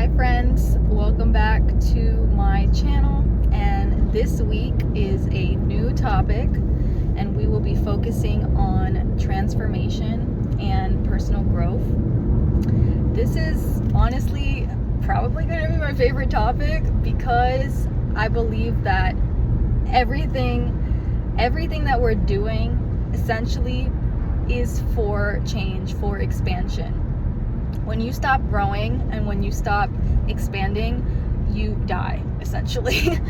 Hi friends, welcome back to my channel, and this week is a new topic, and we will be focusing on transformation and personal growth. This is honestly probably going to be my favorite topic because I believe that everything that we're doing essentially is for change, for expansion. When you stop growing and when you stop expanding, you die, essentially.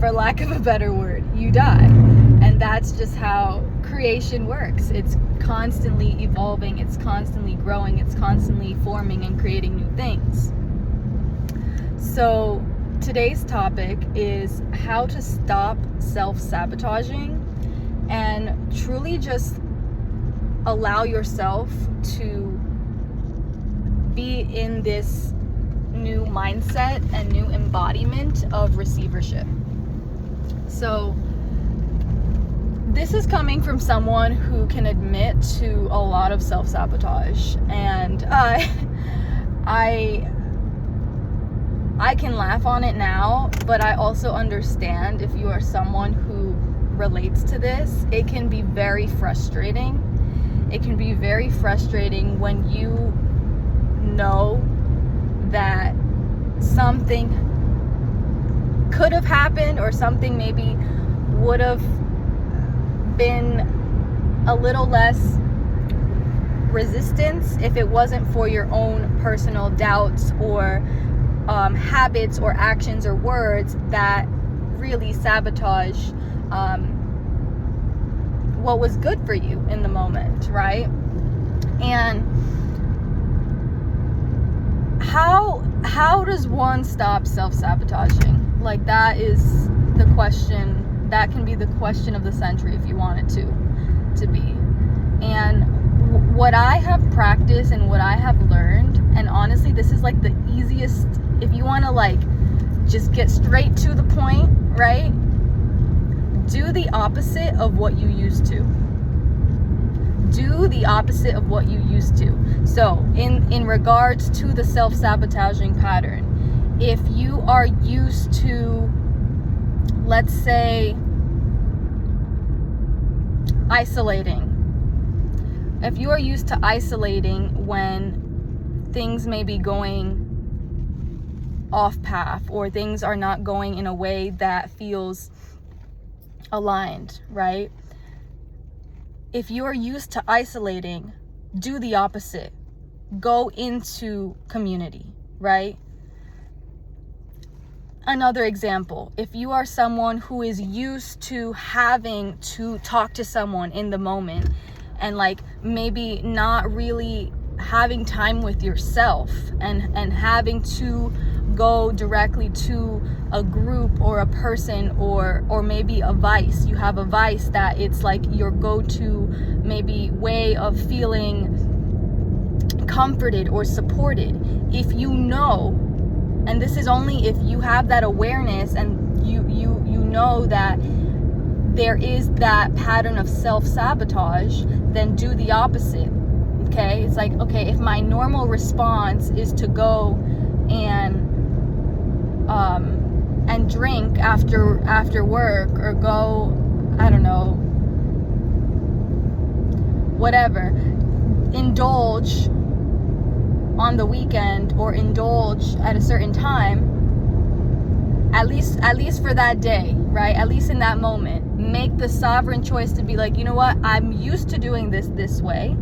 For lack of a better word, you die. And that's just how creation works. It's constantly evolving, it's constantly growing, it's constantly forming and creating new things. So today's topic is how to stop self-sabotaging and truly just allow yourself to be in this new mindset and new embodiment of receivership. So this is coming from someone who can admit to a lot of self-sabotage, and I can laugh on it now, but I also understand if you are someone who relates to this, it can be very frustrating. It can be very frustrating when you know that something could have happened or something maybe would have been a little less resistance if it wasn't for your own personal doubts or habits or actions or words that really sabotage what was good for you in the moment, right? And how does one stop self-sabotaging? Like, that is the question. That can be the question of the century if you want it to be. And what I have practiced and what I have learned, and honestly, this is like the easiest, if you want to like just get straight to the point, right? Do the opposite of what you used to. Do the opposite of what you used to. So in regards to the self-sabotaging pattern, if you are used to, let's say, isolating, if you are used to isolating when things may be going off path or things are not going in a way that feels aligned, right? If you are used to isolating, do the opposite. Go into community, right? Another example, if you are someone who is used to having to talk to someone in the moment and like maybe not really having time with yourself and having to go directly to a group or a person or maybe a vice. You have a vice that it's like your go-to maybe way of feeling comforted or supported. If you know, and this is only if you have that awareness and you know that there is that pattern of self-sabotage, then do the opposite. Okay? It's like, okay, if my normal response is to go and drink after work or go, I don't know, whatever, indulge on the weekend or indulge at a certain time, at least for that day, right? At least in that moment, make the sovereign choice to be like, you know what, I'm used to doing this way.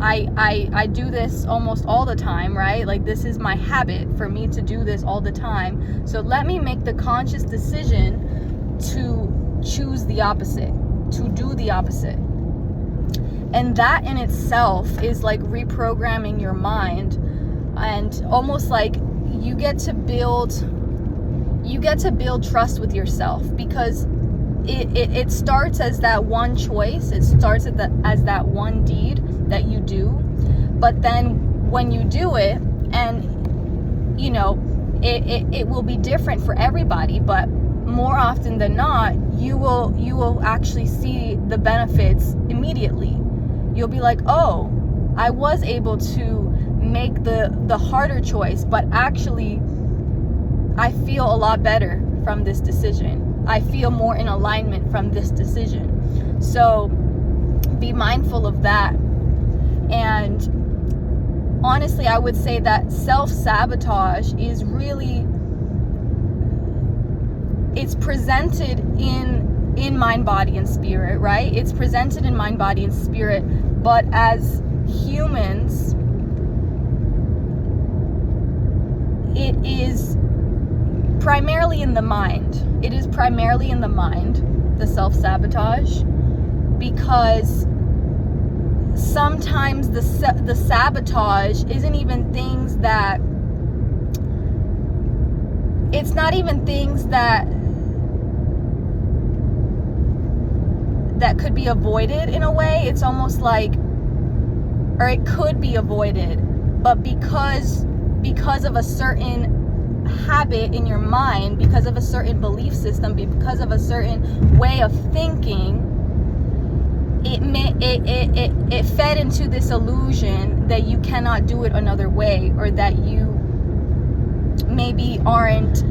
I do this almost all the time, right? Like, this is my habit for me to do this all the time. So let me make the conscious decision to choose the opposite, to do the opposite. And that in itself is like reprogramming your mind, and almost like you get to build trust with yourself, because it starts as that one choice. It starts as that one deed that you do, but then when you do it, and you know, it will be different for everybody, but more often than not, you will actually see the benefits immediately. You'll be like, oh, I was able to make the harder choice, but actually I feel a lot better from this decision. I feel more in alignment from this decision. So be mindful of that. And honestly, I would say that self-sabotage is really, it's presented in mind, body, and spirit, right? It's presented in mind, body, and spirit, but as humans, it is primarily in the mind. It is primarily in the mind, the self-sabotage, because sometimes the sabotage isn't even things that, it's not even things that could be avoided in a way. It's almost like, or it could be avoided, but because of a certain habit in your mind, because of a certain belief system, because of a certain way of thinking, it fed into this illusion that you cannot do it another way, or that you maybe aren't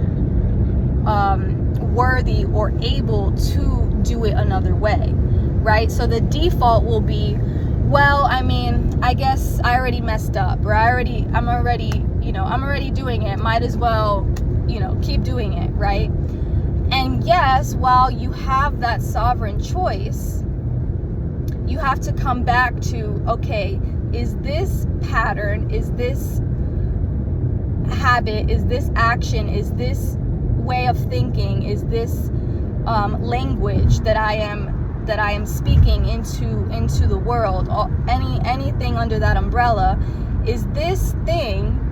worthy or able to do it another way, right? So the default will be, well, I mean, I guess I already messed up, or I'm already doing it, might as well, keep doing it, right? And yes, while you have that sovereign choice, you have to come back to, okay, is this pattern, is this habit, is this action, is this way of thinking, is this language that I am speaking into the world, anything under that umbrella, is this thing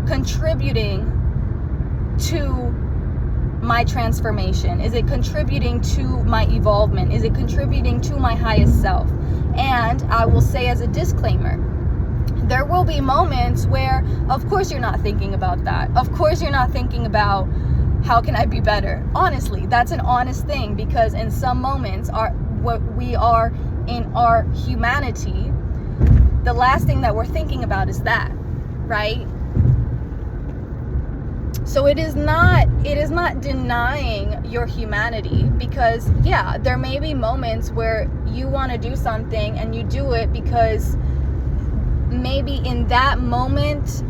contributing to my transformation? Is it contributing to my evolvement? Is it contributing to my highest self? And I will say, as a disclaimer, there will be moments where, of course, you're not thinking about that. Of course, you're not thinking about, how can I be better? Honestly, that's an honest thing, because in some moments, what we are in our humanity, the last thing that we're thinking about is that, right? So it is not denying your humanity, because yeah, there may be moments where you want to do something and you do it because maybe in that moment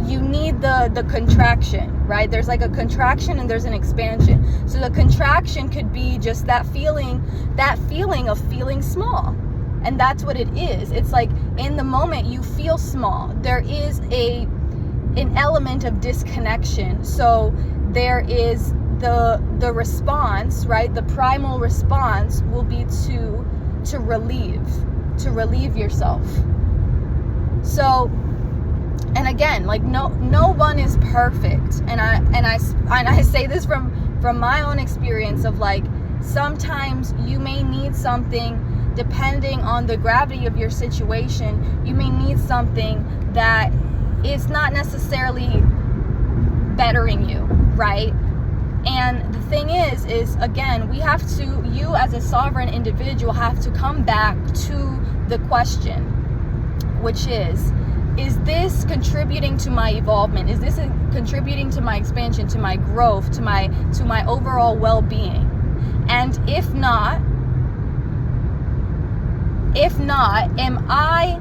you need the contraction, right? There's like a contraction and there's an expansion. So the contraction could be just that feeling of feeling small. And that's what it is. It's like in the moment you feel small. There is an element of disconnection. So there is the response, right? The primal response will be to relieve yourself. So, and again, like no one is perfect. And I say this from my own experience of, like, sometimes you may need something. Depending on the gravity of your situation, you may need something that is not necessarily bettering you, right? And the thing is again, you as a sovereign individual have to come back to the question, which is this contributing to my evolvement? Is this contributing to my expansion, to my growth, to my overall well-being? And if not, am I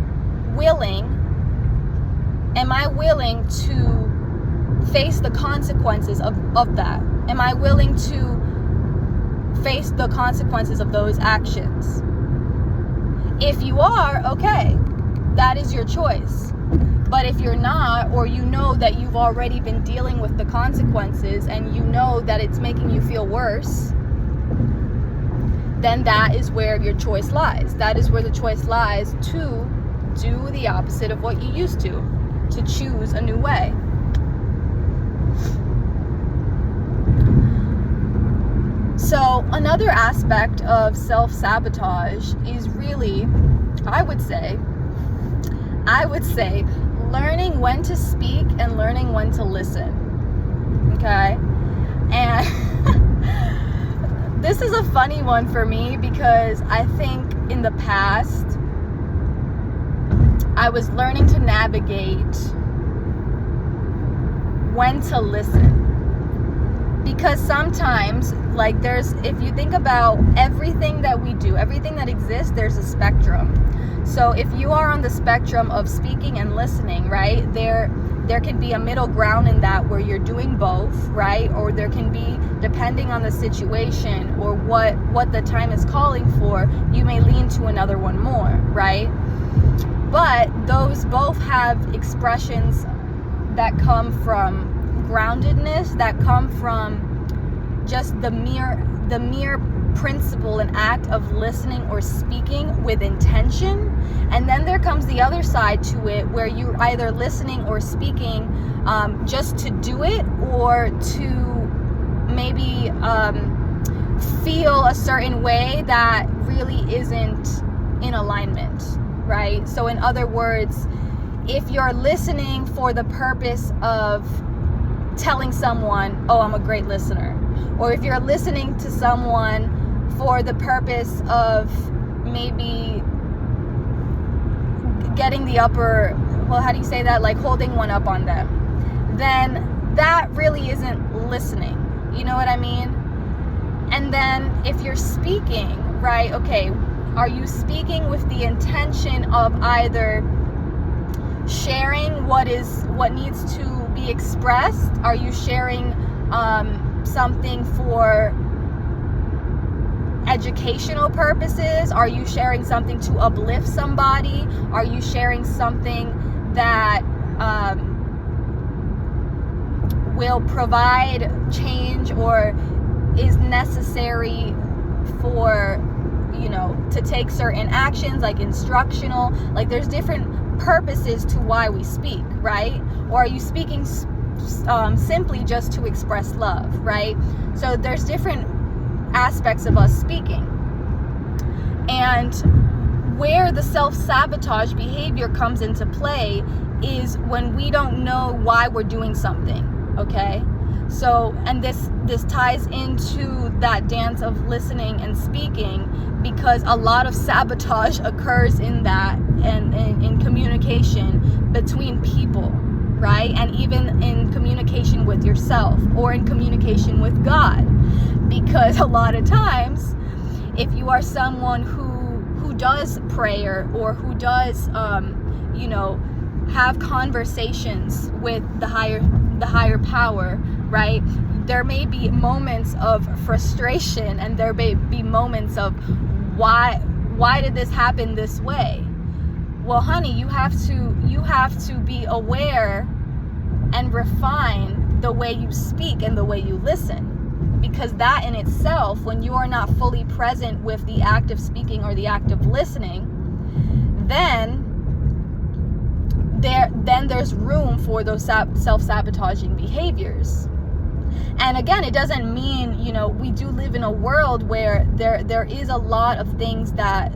willing to face the consequences of that? Am I willing to face the consequences of those actions? If you are, okay, that is your choice. But if you're not, or you know that you've already been dealing with the consequences and you know that it's making you feel worse, then that is where your choice lies. That is where the choice lies to do the opposite of what you used to choose a new way. So another aspect of self-sabotage is really, I would say, learning when to speak and learning when to listen. Okay? And this is a funny one for me, because I think in the past I was learning to navigate when to listen. Because sometimes, like, if you think about everything that we do, everything that exists, there's a spectrum. So if you are on the spectrum of speaking and listening, right, there can be a middle ground in that where you're doing both, right? Or there can be, depending on the situation or what the time is calling for, you may lean to another one more, right? But those both have expressions that come from groundedness, that come from just the mere principle and act of listening or speaking with intention. And then there comes the other side to it, where you're either listening or speaking just to do it, or to maybe feel a certain way that really isn't in alignment, right? So in other words, if you're listening for the purpose of telling someone, oh, I'm a great listener, or if you're listening to someone for the purpose of maybe getting the upper, well, how do you say that? Like holding one up on them, then that really isn't listening. You know what I mean? And then if you're speaking, right, okay, are you speaking with the intention of either sharing what needs to be expressed? Are you sharing something for educational purposes? Are you sharing something to uplift somebody? Are you sharing something that will provide change or is necessary for, to take certain actions, like instructional? Like, there's different purposes to why we speak, right? Or are you speaking simply just to express love, right? So there's different aspects of us speaking. And where the self-sabotage behavior comes into play is when we don't know why we're doing something, okay? So, and this ties into that dance of listening and speaking, because a lot of sabotage occurs in that, and in communication between people, right? And even in communication with yourself, or in communication with God. Because a lot of times, if you are someone who does prayer, or who does have conversations with the higher power, right? There may be moments of frustration, and there may be moments of why did this happen this way? Well, honey, you have to be aware and refine the way you speak and the way you listen, because that in itself, when you are not fully present with the act of speaking or the act of listening, then there's room for those self-sabotaging behaviors. And again, it doesn't mean, we do live in a world where there is a lot of things that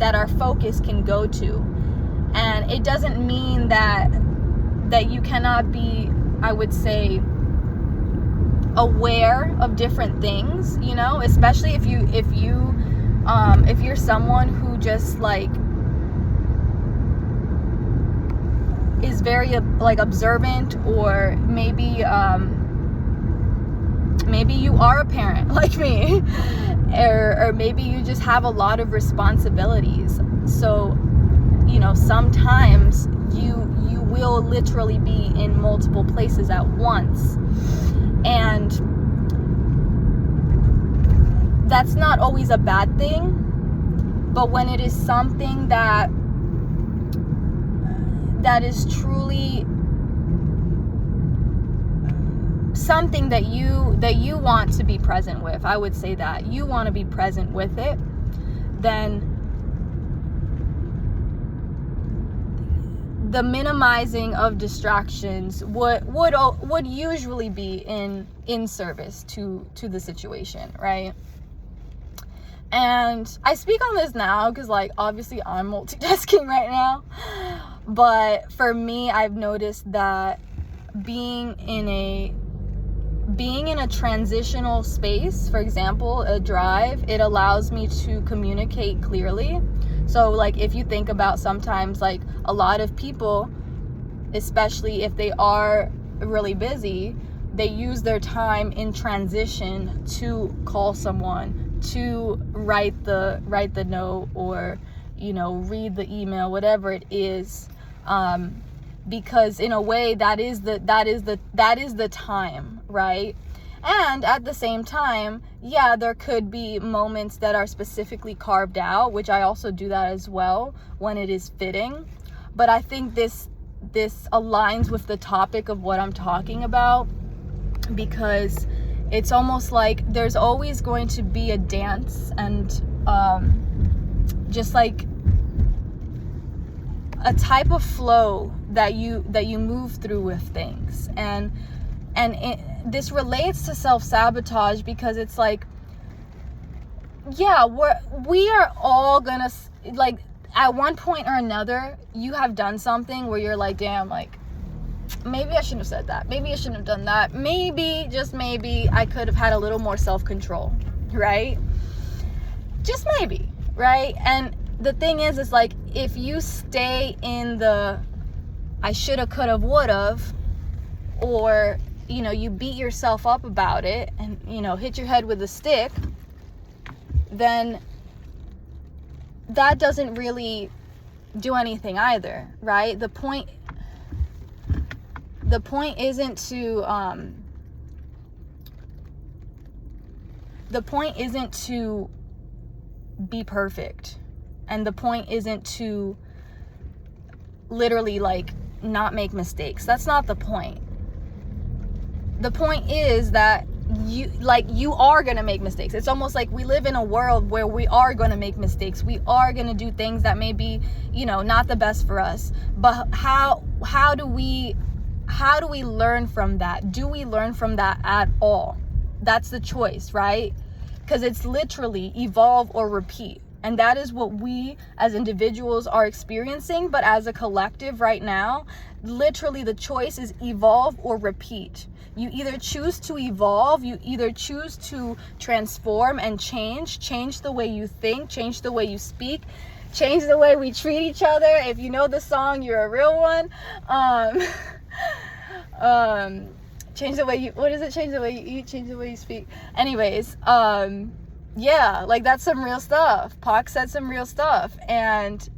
our focus can go to. And it doesn't mean that you cannot be, I would say, aware of different things, especially if you're someone who just like is very like observant, or maybe you are a parent like me, or maybe you just have a lot of responsibilities. So, sometimes you will literally be in multiple places at once. And that's not always a bad thing, but when it is something that is truly something that you want to be present with, I would say that you want to be present with it, then the minimizing of distractions would usually be in service to the situation, right? And I speak on this now because, like, obviously I'm multitasking right now, but for me, I've noticed that being in being in a transitional space, for example, a drive, it allows me to communicate clearly. So like if you think about sometimes like a lot of people, especially if they are really busy, they use their time in transition to call someone, to write the note, or read the email, whatever it is, because in a way that is the time, right? And at the same time, yeah, there could be moments that are specifically carved out, which I also do that as well when it is fitting. But I think this aligns with the topic of what I'm talking about, because it's almost like there's always going to be a dance and just like a type of flow that you move through with things. And this relates to self-sabotage, because it's like, yeah, we are all gonna, like, at one point or another, you have done something where you're like, damn, like, maybe I shouldn't have said that. Maybe I shouldn't have done that. Maybe, just maybe, I could have had a little more self-control, right? Just maybe, right? And the thing is like, if you stay in the I shoulda, coulda, woulda, or, you beat yourself up about it and, hit your head with a stick, then that doesn't really do anything either, right? The point isn't to be perfect, and the point isn't to literally like not make mistakes. That's not the point. The point is that you are gonna make mistakes. It's almost like we live in a world where we are gonna make mistakes. We are gonna do things that may be, not the best for us. But how do we learn from that? Do we learn from that at all? That's the choice, right? Because it's literally evolve or repeat. And that is what we as individuals are experiencing. But as a collective right now, literally the choice is evolve or repeat. You either choose to evolve, you either choose to transform and change the way you think, change the way you speak, change the way we treat each other. If you know the song, you're a real one. Change the way you, what is it? Change the way you eat, change the way you speak. Anyways, yeah, like that's some real stuff. Pac said some real stuff, and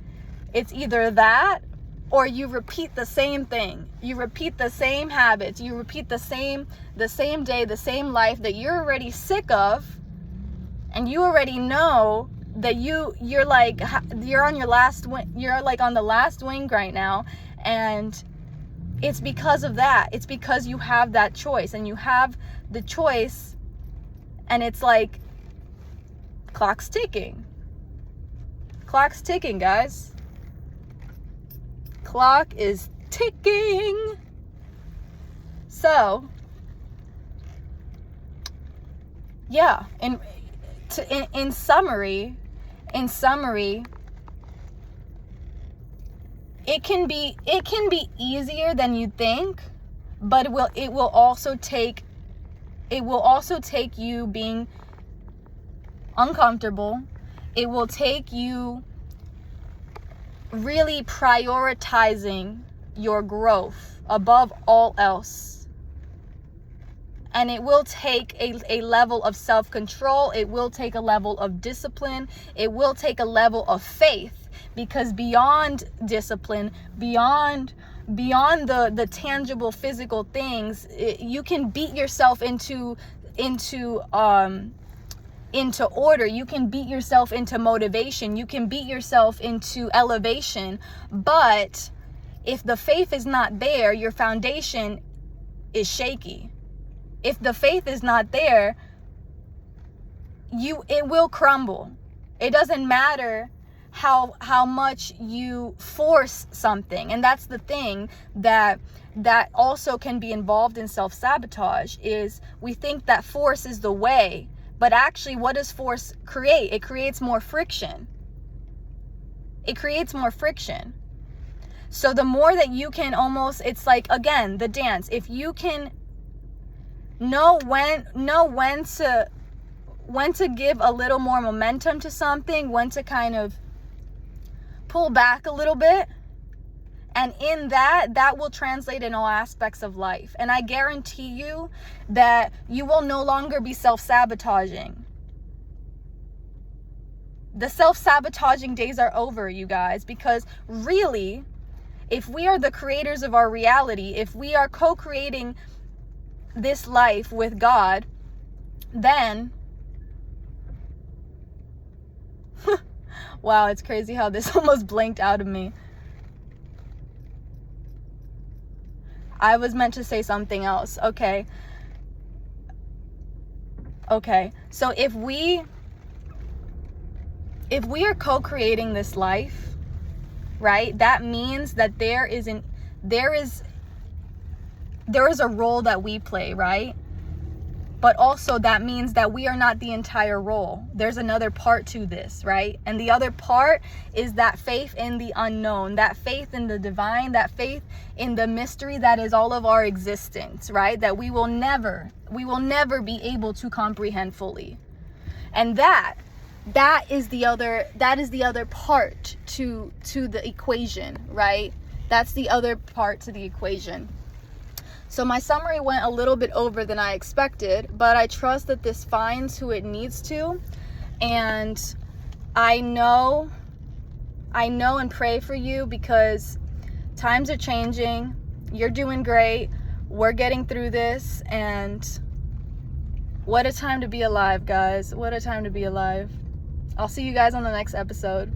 it's either that or you repeat the same thing. You repeat the same habits. You repeat the same day, the same life that you're already sick of, and you already know that you're on your last wing, you're like on the last wing right now, and it's because of that. It's because you have that choice, and you have the choice, and it's like clock's ticking. Clock's ticking, guys. Clock is ticking. So, yeah, in summary, it can be easier than you think, but it will also take you being uncomfortable. It will take you really prioritizing your growth above all else. And it will take a level of self-control. It will take a level of discipline. It will take a level of faith, because beyond discipline, beyond the tangible physical things, you can beat yourself into order. You can beat yourself into motivation. You can beat yourself into elevation. But if the faith is not there, your foundation is shaky. If the faith is not there, it will crumble. It doesn't matter how much you force something. And that's the thing that also can be involved in self-sabotage, is we think that force is the way. But actually, what does force create? It creates more friction. It creates more friction. So the more that you can it's like, again, the dance. If you can Know when to give a little more momentum to something, when to kind of pull back a little bit. And in that will translate in all aspects of life. And I guarantee you that you will no longer be self-sabotaging. The self-sabotaging days are over, you guys, because really, if we are the creators of our reality, if we are co-creating this life with God, then wow, it's crazy how this almost blanked out of me. I was meant to say something else. Okay. So if we are co-creating this life, right? That means that there is a role that we play, right? But also that means that we are not the entire role. There's another part to this, right? And the other part is that faith in the unknown, that faith in the divine, that faith in the mystery that is all of our existence, right? That we will never be able to comprehend fully. And that is the other part to the equation, right? That's the other part to the equation. So my summary went a little bit over than I expected, but I trust that this finds who it needs to. And I know and pray for you, because times are changing. You're doing great. We're getting through this. And what a time to be alive, guys. What a time to be alive. I'll see you guys on the next episode.